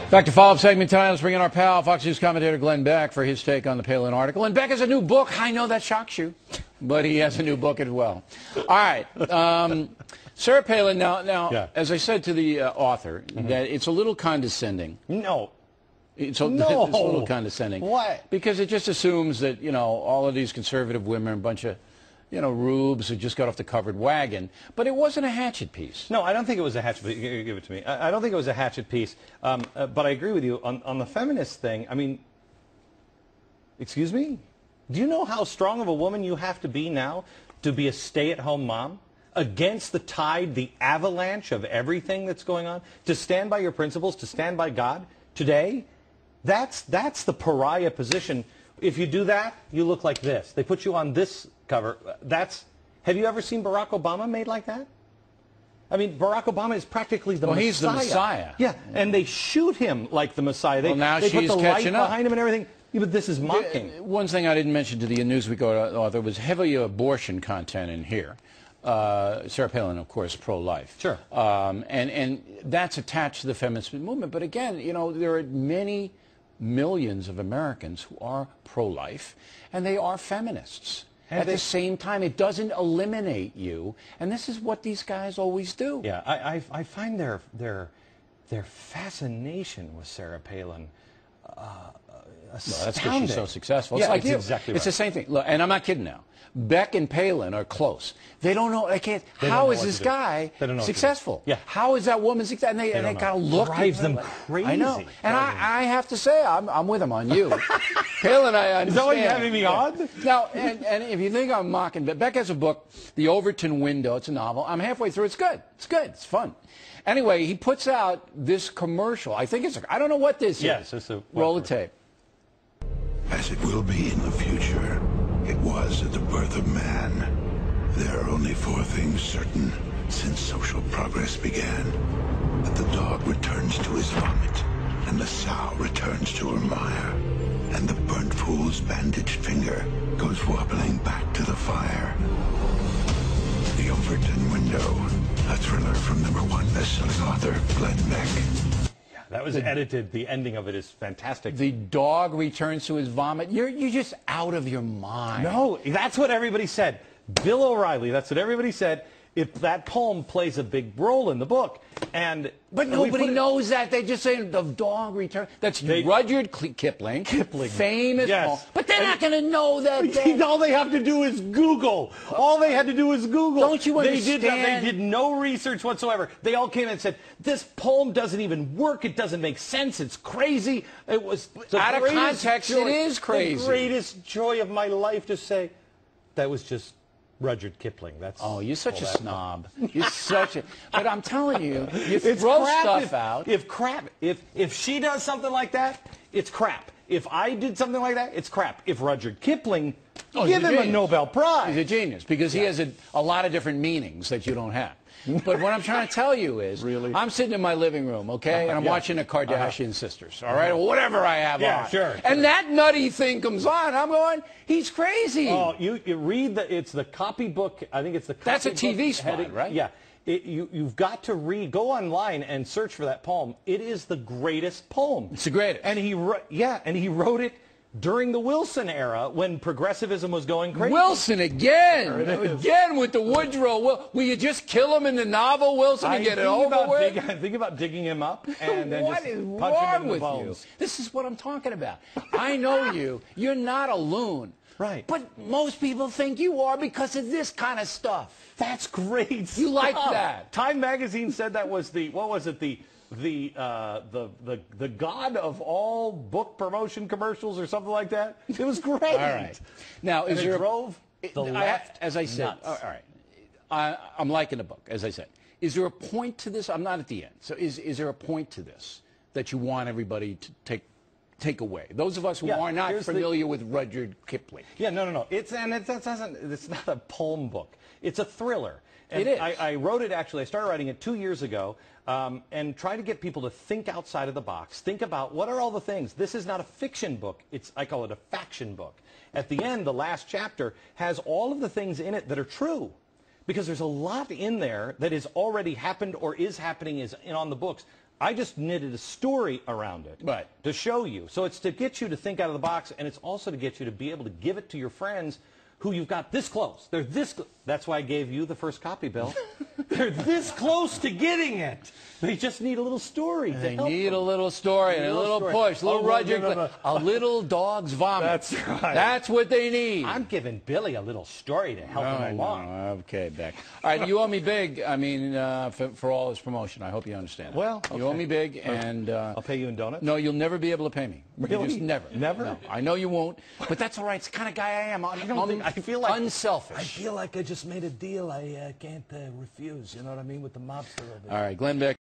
Back to follow-up segment time. Let's bring in our pal, Fox News commentator Glenn Beck, for his take on the Palin article. And Beck has a new book. I know that shocks you, but he has a new book as well. All right. Sarah Palin, now, as I said to the author, that it's a little condescending. No. It's a little condescending. Why? Because it just assumes that, you know, all of these conservative women are a bunch of, you know, rubes who just got off the covered wagon. But it wasn't a hatchet piece. No, I don't think it was a hatchet piece. Give it to me. I don't think it was a hatchet piece. But I agree with you on the feminist thing. I mean, excuse me? Do you know how strong of a woman you have to be now to be a stay-at-home mom? Against the tide, the avalanche of everything that's going on? To stand by your principles, to stand by God? Today? That's the pariah position. If you do that, you look like this. They put you on this cover. Have you ever seen Barack Obama made like that? I mean, Barack Obama is practically the Messiah. He's the Messiah. Yeah, and they shoot him like the Messiah. They put the light behind him and everything. Yeah, but this is mocking. One thing I didn't mention to the Newsweek author was heavy abortion content in here. Sarah Palin, of course, pro-life. Sure. And that's attached to the feminist movement. But again, you know, there are many millions of Americans who are pro-life, and they are feminists. At the same time, it doesn't eliminate you, and this is what these guys always do. Yeah, I find their fascination with Sarah Palin astounding. That's because she's so successful. Yeah, it's like exactly right. It's the same thing. Look, and I'm not kidding now. Beck and Palin are close. They don't know. They can't. How is this guy successful? Yeah. How is that woman successful? And they kind of look. Drives them crazy. I know. And I have to say, I'm with him on you. Palin, I understand. Is that why you're having me on? Now, and if you think I'm mocking, Beck has a book, The Overton Window. It's a novel. I'm halfway through. It's good. It's good. It's fun. Anyway, he puts out this commercial. I think it's. I don't know what this is. Yes, it's a roll the tape. As it will be in the future, it was at the birth of man. There are only 4 things certain since social progress began. That the dog returns to his vomit, and the sow returns to her mire, and the burnt fool's bandaged finger goes wobbling back to the fire. The Overton Window, a thriller from #1 best-selling author Glenn Beck. That was edited. The ending of it is fantastic. The dog returns to his vomit. You're just out of your mind. No, that's what everybody said. Bill O'Reilly, that's what everybody said. If that poem plays a big role in the book. But nobody knows that. They just say the dog returns. That's Rudyard Kipling. Famous poem. But they're not going to know that. All they have to do is Google. All they had to do was Google. Don't you understand? They did no research whatsoever. They all came in and said, this poem doesn't even work. It doesn't make sense. It's crazy. It was out of context. It is crazy. The greatest joy of my life to say that was just Rudyard Kipling. That's you're such a snob. You're such a. But I'm telling you, you throw stuff out. If she does something like that, it's crap. If I did something like that, it's crap. If Rudyard Kipling, give him a Nobel Prize. He's a genius because he has a lot of different meanings that you don't have. But what I'm trying to tell you is, I'm sitting in my living room, okay, and I'm watching the Kardashian sisters, all right, or whatever I have on. Sure. And that nutty thing comes on. I'm going, he's crazy. Oh, you read it's the copybook. I think it's the copybook. That's a TV spot, heading, right? Yeah. You've got to go online and search for that poem. It is the greatest poem. It's the greatest. And he wrote it during the Wilson era when progressivism was going crazy. Wilson again with the Woodrow. Will you just kill him in the novel, Wilson, and get it over with? Think about digging him up and then what just is punch wrong him in the with bones. you? This is what I'm talking about. I know you. You're not a loon. Right. But most people think you are because of this kind of stuff. That's great stuff. You like that. Time magazine said that was the god of all book promotion commercials or something like that. It was great. All right. Now, and it drove the left as I said, nuts. All right. I'm liking the book, as I said. Is there a point to this? I'm not at the end. So is there a point to this that you want everybody to take away? Those of us who are not familiar with Rudyard Kipling. Yeah, no. It's not a poem book. It's a thriller. And it is. I wrote it, actually. I started writing it 2 years ago and try to get people to think outside of the box. Think about what are all the things. This is not a fiction book. I call it a faction book. At the end, the last chapter has all of the things in it that are true. Because there's a lot in there that has already happened or is happening on the books. I just knitted a story around it Right. to show you. So it's to get you to think out of the box, and it's also to get you to be able to give it to your friends who you've got this close. They're this close. That's why I gave you the first copy, Bill. They're this close to getting it. They just need a little story to They help need them. a little story and a little push, a little Roger, a little dog's vomit. That's right. That's what they need. I'm giving Billy a little story to help him along. Okay, Beck. All right, you owe me big. I mean, for all this promotion. I hope you understand. Well, okay. You owe me big, and I'll pay you in donuts. no, you'll never be able to pay me. Really? You just never. Never? No, I know you won't, but that's all right. It's the kind of guy I am. I feel like unselfish. I feel like I just made a deal I can't refuse. You know what I mean with the mobster over there. All right, Glenn Beck.